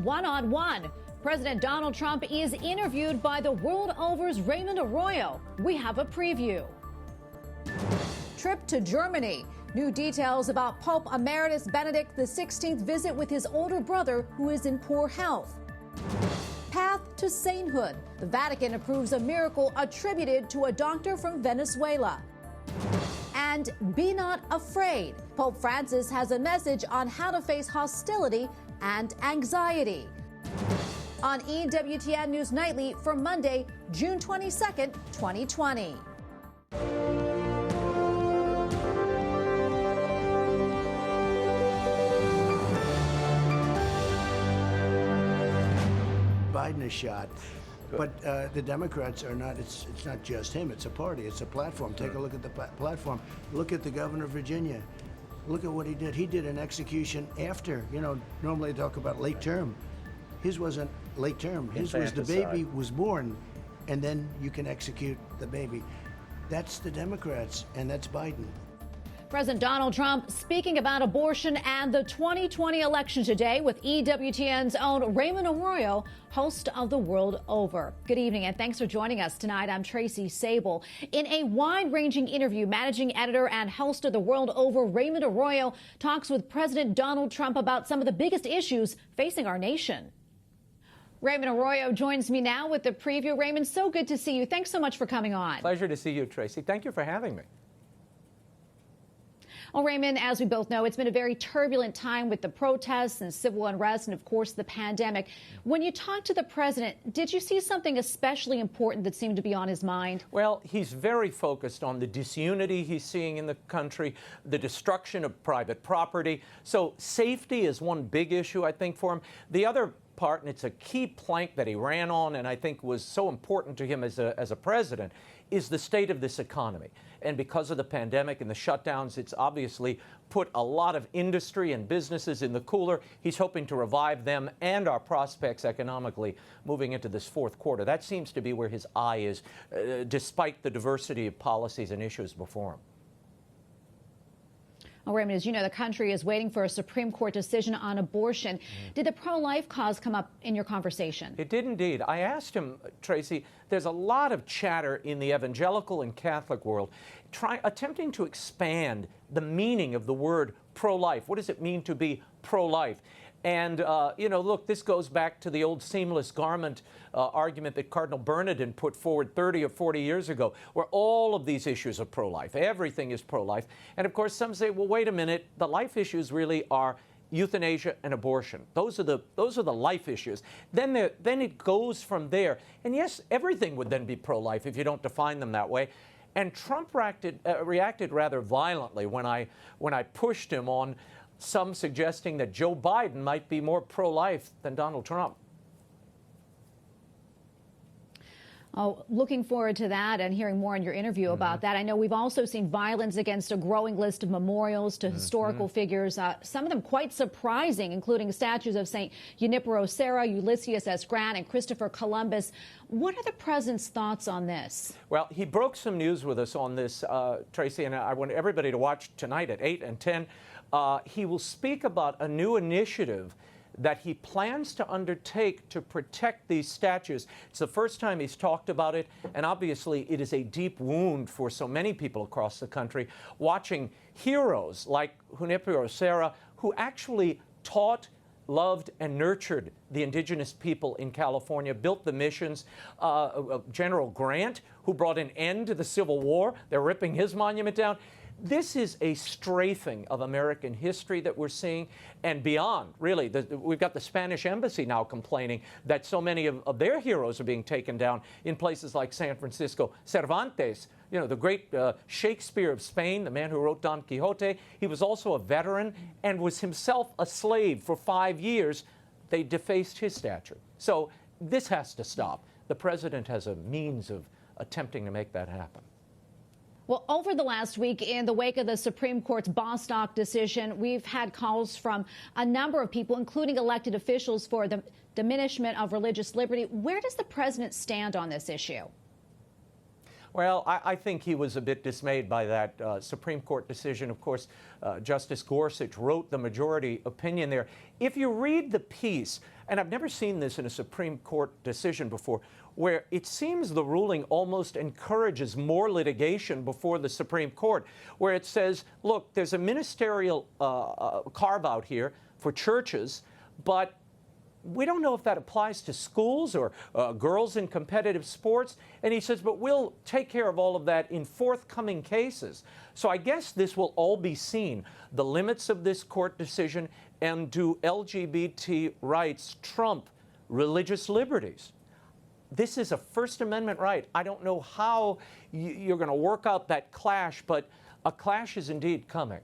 one-on-one. President Donald Trump is interviewed by the world over's Raymond Arroyo. We have a preview. Trip to Germany. New details about Pope Emeritus Benedict XVI visit with his older brother who is in poor health. Path to sainthood. The Vatican approves a miracle attributed to a doctor from Venezuela. And be not afraid. Pope Francis has a message on how to face hostility and anxiety. On EWTN News Nightly for Monday, June 22nd, 2020. Biden is shot. But the Democrats are not, it's not just him, it's a party, it's a platform. Take a look at the platform. Look at the governor of Virginia. Look at what he did. He did an execution after, normally they talk about late term. His wasn't late term. His was the baby was born, and then you can execute the baby. That's the Democrats, and that's Biden. President Donald Trump speaking about abortion and the 2020 election today with EWTN's own Raymond Arroyo, host of The World Over. Good evening and thanks for joining us tonight. I'm Tracy Sable. In a wide-ranging interview, managing editor and host of The World Over, Raymond Arroyo talks with President Donald Trump about some of the biggest issues facing our nation. Raymond Arroyo joins me now with the preview. Raymond, so good to see you. Thanks so much for coming on. Pleasure to see you, Tracy. Thank you for having me. Well, Raymond, as we both know, it's been a very turbulent time with the protests and civil unrest and, of course, the pandemic. When you talked to the president, did you see something especially important that seemed to be on his mind? Well, he's very focused on the disunity he's seeing in the country, the destruction of private property. So safety is one big issue, I think, for him. The other part, and it's a key plank that he ran on and I think was so important to him as a president, is the state of this economy. And because of the pandemic and the shutdowns, it's obviously put a lot of industry and businesses in the cooler. He's hoping to revive them and our prospects economically moving into this fourth quarter. That seems to be where his eye is, despite the diversity of policies and issues before him. Well, Raymond, as you know, the country is waiting for a Supreme Court decision on abortion. Did the pro-life cause come up in your conversation? It did indeed. I asked him, Tracy, there's a lot of chatter in the evangelical and Catholic world attempting to expand the meaning of the word pro-life. What does it mean to be pro-life? And, look, this goes back to the old seamless garment argument that Cardinal Bernardin put forward 30 or 40 years ago, where all of these issues are pro-life. Everything is pro-life. And, of course, some say, well, wait a minute, the life issues really are euthanasia and abortion. Those are the life issues. Then it goes from there. And, yes, everything would then be pro-life if you don't define them that way. And Trump reacted rather violently when I pushed him on some suggesting that Joe Biden might be more pro-life than Donald Trump. Oh, looking forward to that and hearing more in your interview about that. I know we've also seen violence against a growing list of memorials to historical figures, some of them quite surprising, including statues of St. Junipero Serra, Ulysses S. Grant, and Christopher Columbus. What are the president's thoughts on this? Well, he broke some news with us on this, Tracy, and I want everybody to watch tonight at 8 and 10. He will speak about a new initiative that he plans to undertake to protect these statues. It's the first time he's talked about it, and obviously it is a deep wound for so many people across the country, watching heroes like Junipero Serra, who actually taught, loved, and nurtured the indigenous people in California, built the missions. General Grant, who brought an end to the Civil War, they're ripping his monument down. This is a strafing of American history that we're seeing, and beyond, really. We've got the Spanish embassy now complaining that so many of their heroes are being taken down in places like San Francisco. Cervantes, the great Shakespeare of Spain, the man who wrote Don Quixote, he was also a veteran and was himself a slave for 5 years. They defaced his statue. So this has to stop. The president has a means of attempting to make that happen. Well, over the last week, in the wake of the Supreme Court's Bostock decision, we've had calls from a number of people, including elected officials, for the diminishment of religious liberty. Where does the president stand on this issue? Well, I think he was a bit dismayed by that Supreme Court decision. Of course, Justice Gorsuch wrote the majority opinion there. If you read the piece, and I've never seen this in a Supreme Court decision before, where it seems the ruling almost encourages more litigation before the Supreme Court, where it says, look, there's a ministerial carve-out here for churches, but we don't know if that applies to schools or girls in competitive sports. And he says, but we'll take care of all of that in forthcoming cases. So I guess this will all be seen, the limits of this court decision, and do LGBT rights trump religious liberties? This is a First Amendment right. I don't know how you're going to work out that clash, but a clash is indeed coming.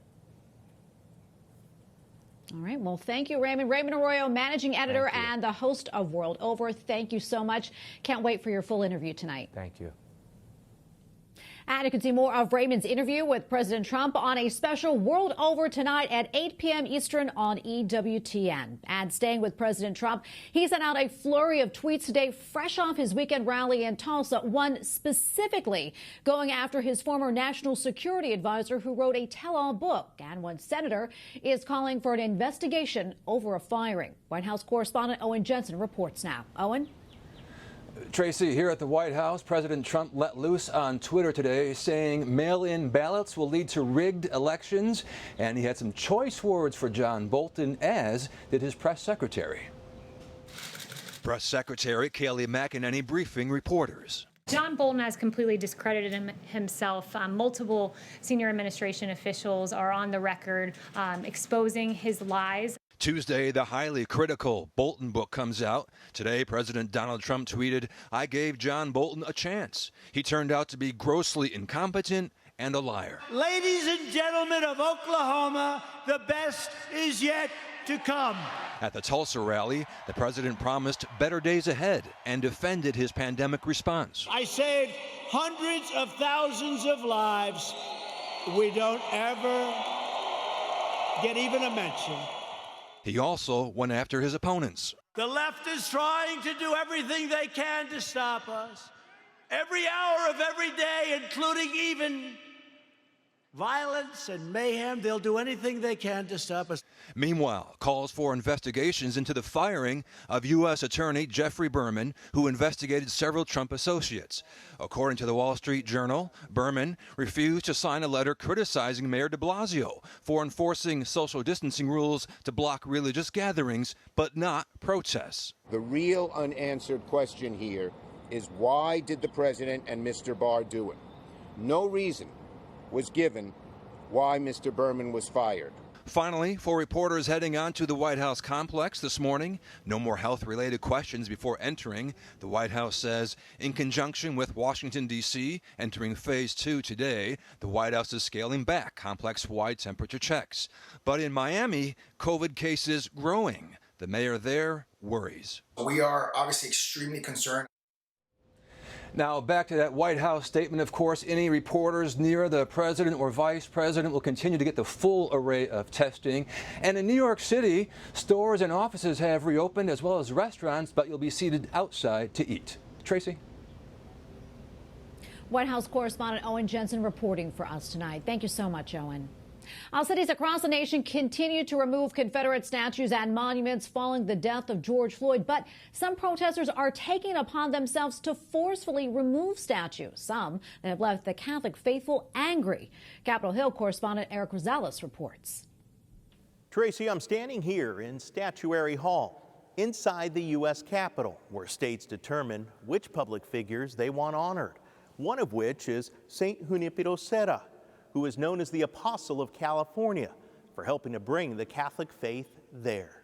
All right. Well, thank you, Raymond. Raymond Arroyo, managing editor and the host of World Over. Thank you so much. Can't wait for your full interview tonight. Thank you. And you can see more of Raymond's interview with President Trump on a special World Over tonight at 8 p.m. Eastern on EWTN. And staying with President Trump, he sent out a flurry of tweets today fresh off his weekend rally in Tulsa, one specifically going after his former national security advisor who wrote a tell-all book. And one senator is calling for an investigation over a firing. White House correspondent Owen Jensen reports now. Owen? Tracy, here at the White House, President Trump let loose on Twitter today saying mail-in ballots will lead to rigged elections, and he had some choice words for John Bolton, as did his press secretary. Press Secretary Kayleigh McEnany briefing reporters. John Bolton has completely discredited himself. Multiple senior administration officials are on the record exposing his lies. Tuesday, the highly critical Bolton book comes out. Today, President Donald Trump tweeted, "I gave John Bolton a chance. He turned out to be grossly incompetent and a liar." Ladies and gentlemen of Oklahoma, the best is yet to come. At the Tulsa rally, the president promised better days ahead and defended his pandemic response. I saved hundreds of thousands of lives. We don't ever get even a mention. He also went after his opponents. The left is trying to do everything they can to stop us. Every hour of every day, including even violence and mayhem, they'll do anything they can to stop us. Meanwhile, calls for investigations into the firing of U.S. Attorney Jeffrey Berman, who investigated several Trump associates. According to the Wall Street Journal, Berman refused to sign a letter criticizing Mayor de Blasio for enforcing social distancing rules to block religious gatherings, but not protests. The real unanswered question here is, why did the president and Mr. Barr do it? No reason was given why Mr. Berman was fired. Finally, for reporters heading on to the White House complex this morning, no more health-related questions before entering. The White House says, in conjunction with Washington, D.C., entering Phase 2 today, the White House is scaling back complex-wide temperature checks. But in Miami, COVID cases growing. The mayor there worries. We are obviously extremely concerned. Now, back to that White House statement, of course, any reporters near the president or vice president will continue to get the full array of testing. And in New York City, stores and offices have reopened, as well as restaurants, but you'll be seated outside to eat. Tracy? White House correspondent Owen Jensen reporting for us tonight. Thank you so much, Owen. Cities across the nation continue to remove Confederate statues and monuments following the death of George Floyd, but some protesters are taking it upon themselves to forcefully remove statues. Some that have left the Catholic faithful angry. Capitol Hill correspondent Eric Rosales reports. Tracy, I'm standing here in Statuary Hall, inside the U.S. Capitol, where states determine which public figures they want honored, one of which is Saint Junipero Serra, who is known as the Apostle of California, for helping to bring the Catholic faith there.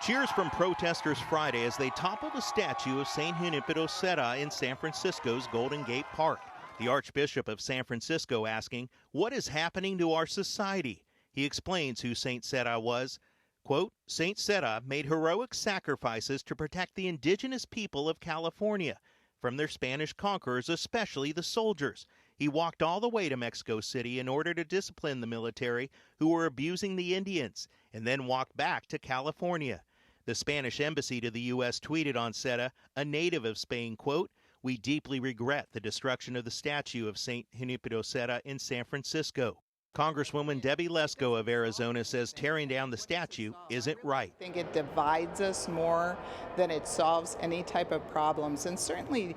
Cheers from protesters Friday as they toppled a statue of Saint Junipero Serra in San Francisco's Golden Gate Park. The Archbishop of San Francisco asking, what is happening to our society? He explains who Saint Serra was. Quote, Saint Serra made heroic sacrifices to protect the indigenous people of California from their Spanish conquerors, especially the soldiers. He walked all the way to Mexico City in order to discipline the military who were abusing the Indians, and then walked back to California. The Spanish embassy to the U.S. tweeted on Serra, a native of Spain, quote, We deeply regret the destruction of the statue of Saint Junipero Serra in San Francisco. Congresswoman Debbie Lesko of Arizona says tearing down the statue isn't right. I think it divides us more than it solves any type of problems. And certainly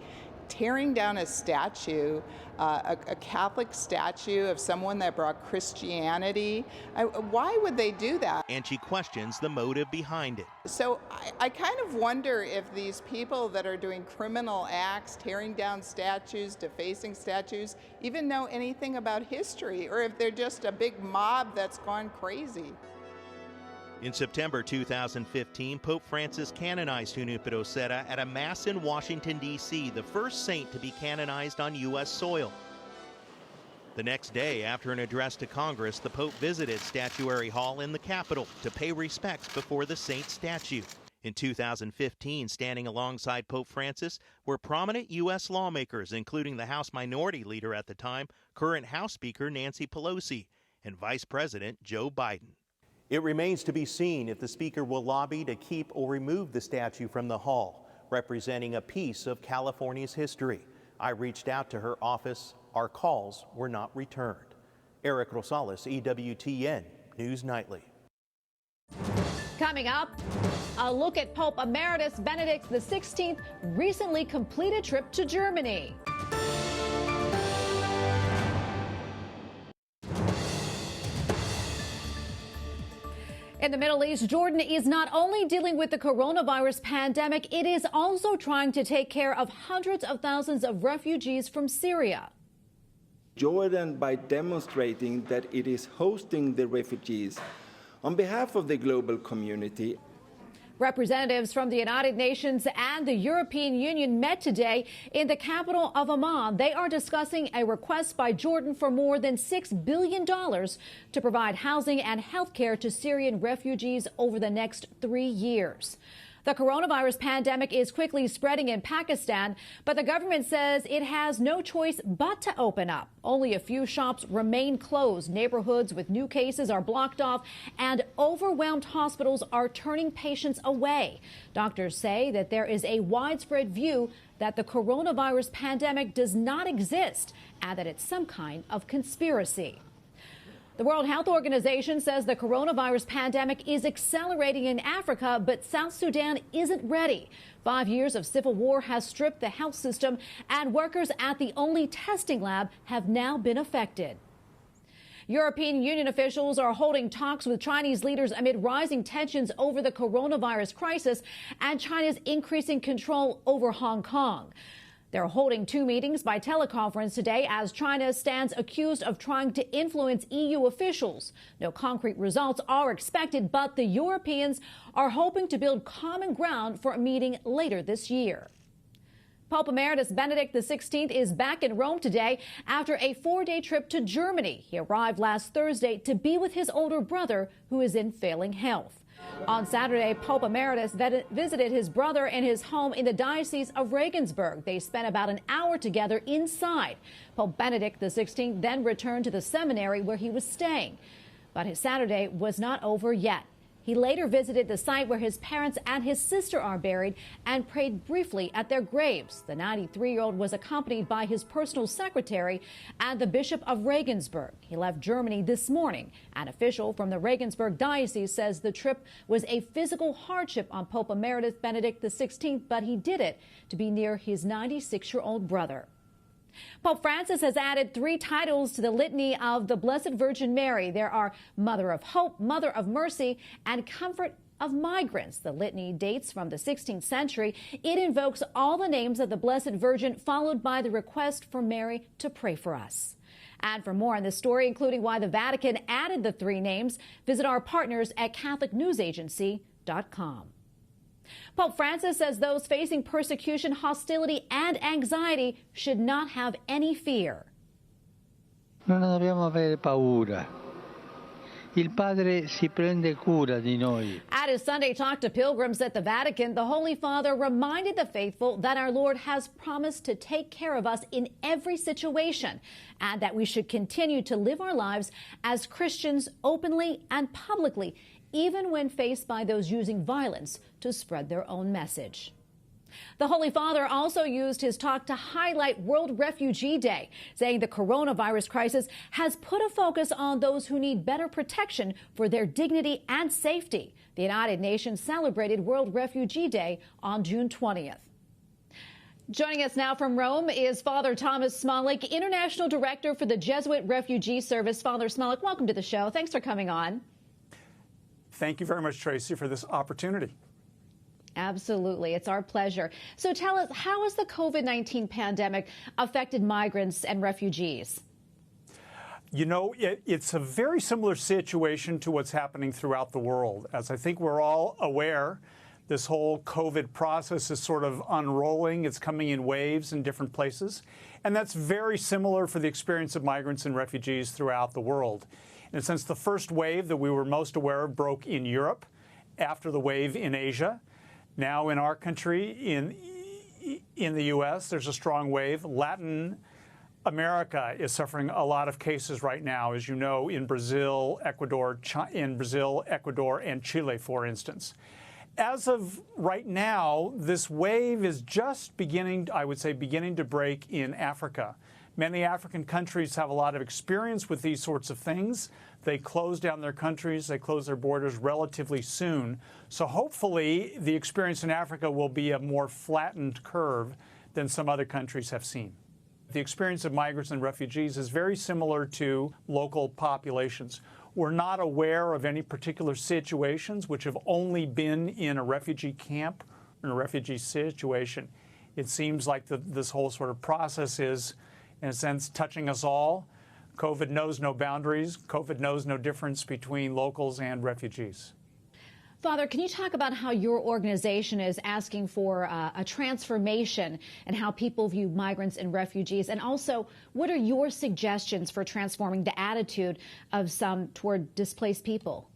tearing down a statue, a Catholic statue of someone that brought Christianity, why would they do that? And she questions the motive behind it. So I kind of wonder if these people that are doing criminal acts, tearing down statues, defacing statues, even know anything about history, or if they're just a big mob that's gone crazy. In September 2015, Pope Francis canonized Junipero Serra at a mass in Washington, D.C., the first saint to be canonized on U.S. soil. The next day, after an address to Congress, the Pope visited Statuary Hall in the Capitol to pay respects before the saint's statue. In 2015, standing alongside Pope Francis were prominent U.S. lawmakers, including the House Minority Leader at the time, current House Speaker Nancy Pelosi, and Vice President Joe Biden. It remains to be seen if the Speaker will lobby to keep or remove the statue from the hall, representing a piece of California's history. I reached out to her office. Our calls were not returned. Eric Rosales, EWTN News Nightly. Coming up, a look at Pope Emeritus Benedict XVI recently completed trip to Germany. In the Middle East, Jordan is not only dealing with the coronavirus pandemic, it is also trying to take care of hundreds of thousands of refugees from Syria. Jordan, by demonstrating that it is hosting the refugees on behalf of the global community. Representatives from the United Nations and the European Union met today in the capital of Amman. They are discussing a request by Jordan for more than $6 billion to provide housing and health care to Syrian refugees over the next 3 years. The coronavirus pandemic is quickly spreading in Pakistan, but the government says it has no choice but to open up. Only a few shops remain closed. Neighborhoods with new cases are blocked off, and overwhelmed hospitals are turning patients away. Doctors say that there is a widespread view that the coronavirus pandemic does not exist and that it's some kind of conspiracy. The World Health Organization says the coronavirus pandemic is accelerating in Africa, but South Sudan isn't ready. 5 years of civil war has stripped the health system, and workers at the only testing lab have now been affected. European Union officials are holding talks with Chinese leaders amid rising tensions over the coronavirus crisis and China's increasing control over Hong Kong. They're holding 2 meetings by teleconference today as China stands accused of trying to influence EU officials. No concrete results are expected, but the Europeans are hoping to build common ground for a meeting later this year. Pope Emeritus Benedict XVI is back in Rome today after a 4-day trip to Germany. He arrived last Thursday to be with his older brother, who is in failing health. On Saturday, Pope Emeritus visited his brother in his home in the Diocese of Regensburg. They spent about an hour together inside. Pope Benedict XVI then returned to the seminary where he was staying. But his Saturday was not over yet. He later visited the site where his parents and his sister are buried and prayed briefly at their graves. The 93-year-old was accompanied by his personal secretary and the Bishop of Regensburg. He left Germany this morning. An official from the Regensburg Diocese says the trip was a physical hardship on Pope Emeritus Benedict XVI, but he did it to be near his 96-year-old brother. Pope Francis has added 3 titles to the litany of the Blessed Virgin Mary. There are Mother of Hope, Mother of Mercy, and Comfort of Migrants. The litany dates from the 16th century. It invokes all the names of the Blessed Virgin, followed by the request for Mary to pray for us. And for more on this story, including why the Vatican added the 3 names, visit our partners at CatholicNewsAgency.com. Pope Francis says those facing persecution, hostility, and anxiety should not have any fear. Non dobbiamo avere paura. Il Padre si prende cura di noi. At his Sunday talk to pilgrims at the Vatican, the Holy Father reminded the faithful that our Lord has promised to take care of us in every situation and that we should continue to live our lives as Christians openly and publicly, even when faced by those using violence to spread their own message. The Holy Father also used his talk to highlight World Refugee Day, saying the coronavirus crisis has put a focus on those who need better protection for their dignity and safety. The United Nations celebrated World Refugee Day on June 20th. Joining us now from Rome is Father Thomas Smolich, International Director for the Jesuit Refugee Service. Father Smolich, welcome to the show. Thanks for coming on. Thank you very much, Tracy, for this opportunity. Absolutely. It's our pleasure. So tell us, how has the COVID-19 pandemic affected migrants and refugees? You know, it's a very similar situation to what's happening throughout the world. As I think we're all aware, this whole COVID process is sort of unrolling. It's coming in waves in different places. And that's very similar for the experience of migrants and refugees throughout the world. In a sense, the first wave that we were most aware of broke in Europe, after the wave in Asia. Now in our country, in the U.S., there's a strong wave. Latin America is suffering a lot of cases right now, as you know, in Brazil, Ecuador, and Chile, for instance. As of right now, this wave is just beginning, I would say, beginning to break in Africa. Many African countries have a lot of experience with these sorts of things. They close down their countries, they close their borders relatively soon. So hopefully the experience in Africa will be a more flattened curve than some other countries have seen. The experience of migrants and refugees is very similar to local populations. We're not aware of any particular situations which have only been in a refugee camp or in a refugee situation. It seems like this whole sort of process is, in a sense, touching us all. COVID knows no boundaries. COVID knows no difference between locals and refugees. Father, can you talk about how your organization is asking for a transformation and how people view migrants and refugees? And also, what are your suggestions for transforming the attitude of some toward displaced people?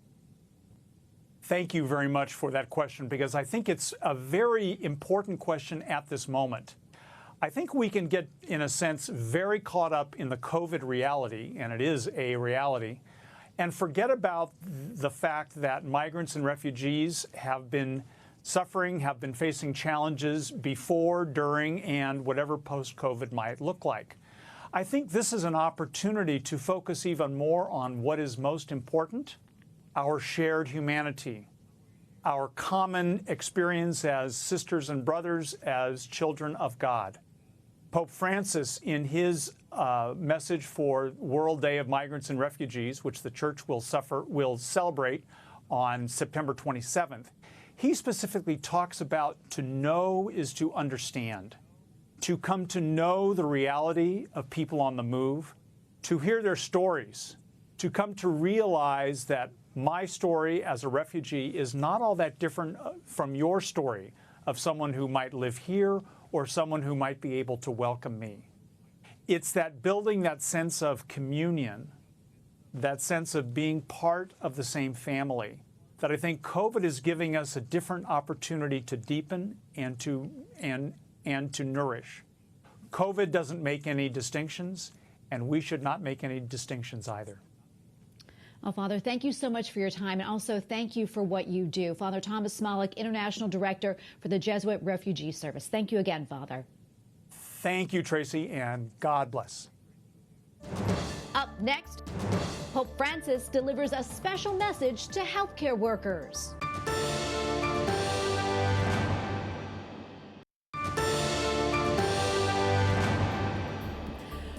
Thank you very much for that question, because I think it's a very important question at this moment. I think we can get, in a sense, very caught up in the COVID reality, and it is a reality, and forget about the fact that migrants and refugees have been suffering, have been facing challenges before, during, and whatever post-COVID might look like. I think this is an opportunity to focus even more on what is most important: our shared humanity, our common experience as sisters and brothers, as children of God. Pope Francis, in his message for World Day of Migrants and Refugees, which the Church will celebrate on September 27th, he specifically talks about to know is to understand, to come to know the reality of people on the move, to hear their stories, to come to realize that my story as a refugee is not all that different from your story of someone who might live here or someone who might be able to welcome me. It's that building that sense of communion, that sense of being part of the same family, that I think COVID is giving us a different opportunity to deepen and to nourish. COVID doesn't make any distinctions, and we should not make any distinctions either. Well, Father, thank you so much for your time, and also thank you for what you do. Father Thomas Smolich, International Director for the Jesuit Refugee Service. Thank you again, Father. Thank you, Tracy, and God bless. Up next, Pope Francis delivers a special message to healthcare workers.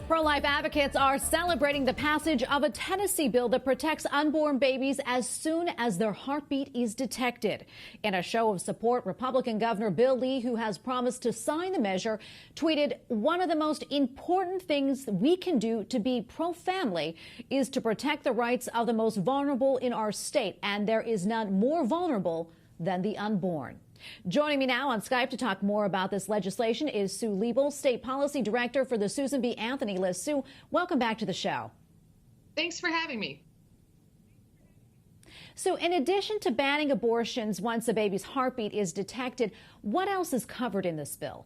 Pro-life advocates are celebrating the passage of a Tennessee bill that protects unborn babies as soon as their heartbeat is detected. In a show of support, Republican Governor Bill Lee, who has promised to sign the measure, tweeted, "One of the most important things we can do to be pro-family is to protect the rights of the most vulnerable in our state, and there is none more vulnerable than the unborn." Joining me now on Skype to talk more about this legislation is Sue Liebel, State Policy Director for the Susan B. Anthony List. Sue, welcome back to the show. Thanks for having me. So in addition to banning abortions once a baby's heartbeat is detected, what else is covered in this bill?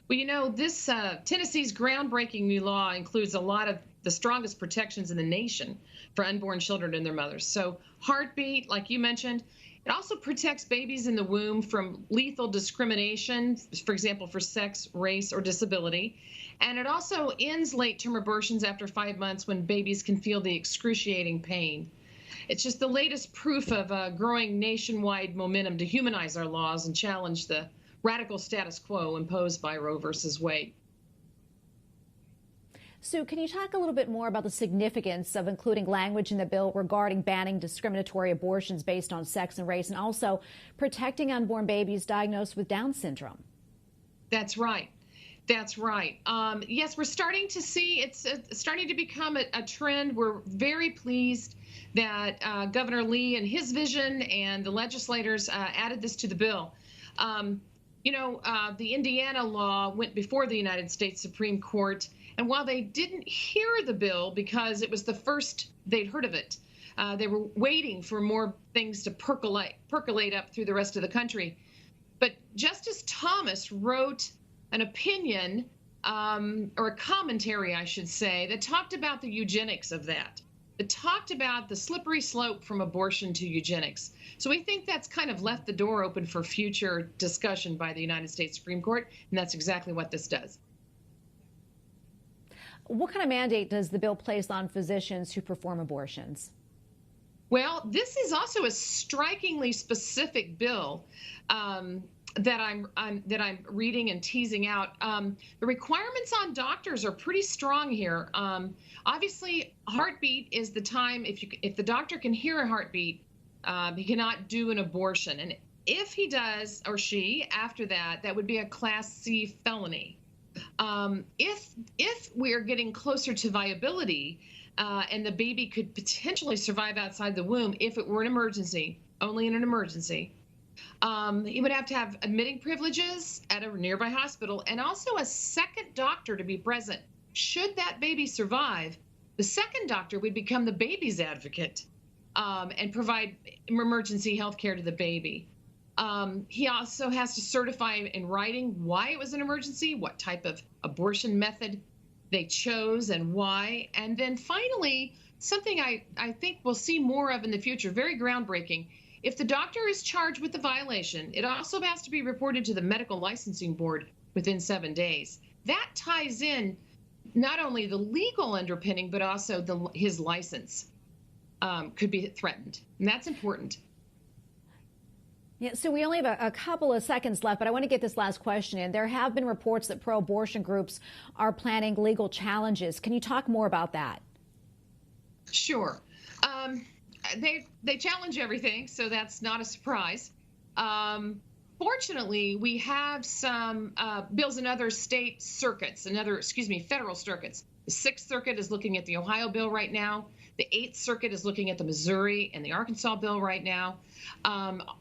Well, you know, this Tennessee's groundbreaking new law includes a lot of the strongest protections in the nation for unborn children and their mothers. So heartbeat, like you mentioned, It also protects babies in the womb from lethal discrimination, for example, for sex, race, or disability. And it also ends late-term abortions after 5 months when babies can feel the excruciating pain. It's just the latest proof of a growing nationwide momentum to humanize our laws and challenge the radical status quo imposed by Roe versus Wade. Sue, can you talk a little bit more about the significance of including language in the bill regarding banning discriminatory abortions based on sex and race, and also protecting unborn babies diagnosed with Down syndrome? That's right. That's right. Yes, we're starting to see it's starting to become a trend. We're very pleased that Governor Lee and his vision and the legislators added this to the bill. The Indiana law went before the United States Supreme Court, and while they didn't hear the bill because it was the first they'd heard of it, they were waiting for more things to percolate up through the rest of the country. But Justice Thomas wrote an opinion, or a commentary, I should say, that talked about the eugenics of that. It talked about the slippery slope from abortion to eugenics. So we think that's kind of left the door open for future discussion by the United States Supreme Court, and that's exactly what this does. What kind of mandate does the bill place on physicians who perform abortions? Well, this is also a strikingly specific bill that I'm reading and teasing out. The requirements on doctors are pretty strong here. Obviously, heartbeat is the time if the doctor can hear a heartbeat, he cannot do an abortion. And if he does, or she, after that, that would be a Class C felony. If we're getting closer to viability, and the baby could potentially survive outside the womb if it were an emergency, only in an emergency, he would have to have admitting privileges at a nearby hospital and also a second doctor to be present. Should that baby survive, the second doctor would become the baby's advocate and provide emergency health care to the baby. He also has to certify in writing why it was an emergency, what type of abortion method they chose and why. And then finally, something I think we'll see more of in the future, very groundbreaking. If the doctor is charged with the violation, it also has to be reported to the medical licensing board within 7 days. That ties in not only the legal underpinning, but also his license could be threatened. And that's important. Yeah, so we only have a couple of seconds left, but I want to get this last question in. There have been reports that pro-abortion groups are planning legal challenges. Can you talk more about that? Sure. They challenge everything, so that's not a surprise. Fortunately, we have some bills in other state circuits, federal circuits. The 6th Circuit is looking at the Ohio bill right now. The 8th Circuit is looking at the Missouri and the Arkansas bill right now.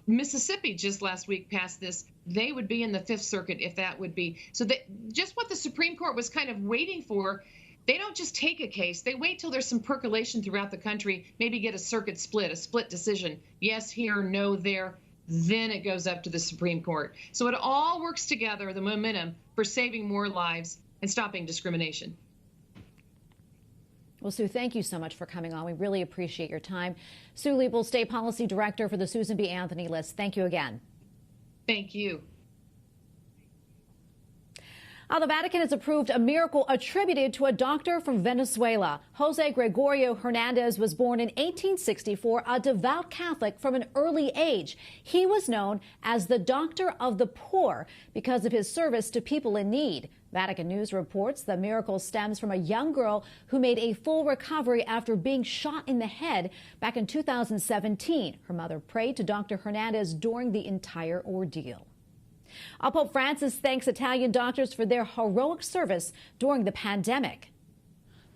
Mississippi just last week passed this. They would be in the 5th Circuit if that would be. So just what the Supreme Court was kind of waiting for, they don't just take a case. They wait till there's some percolation throughout the country, maybe get a circuit split, a split decision. Yes here, no there. Then it goes up to the Supreme Court. So it all works together, the momentum for saving more lives and stopping discrimination. Well, Sue, thank you so much for coming on. We really appreciate your time. Sue Liebel, State Policy Director for the Susan B. Anthony List. Thank you again. Thank you. The Vatican has approved a miracle attributed to a doctor from Venezuela. Jose Gregorio Hernandez was born in 1864, a devout Catholic from an early age. He was known as the Doctor of the Poor because of his service to people in need. Vatican News reports the miracle stems from a young girl who made a full recovery after being shot in the head back in 2017. Her mother prayed to Dr. Hernandez during the entire ordeal. Pope Francis thanks Italian doctors for their heroic service during the pandemic.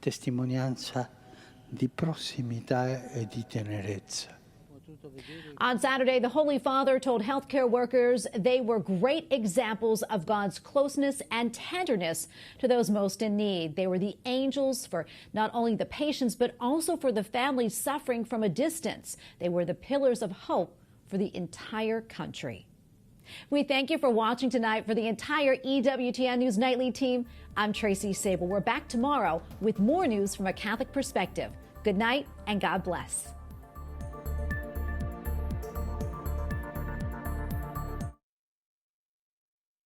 Testimonianza di prossimità e di tenerezza. On Saturday, the Holy Father told healthcare workers they were great examples of God's closeness and tenderness to those most in need. They were the angels for not only the patients, but also for the families suffering from a distance. They were the pillars of hope for the entire country. We thank you for watching tonight. For the entire EWTN News Nightly team, I'm Tracy Sable. We're back tomorrow with more news from a Catholic perspective. Good night and God bless.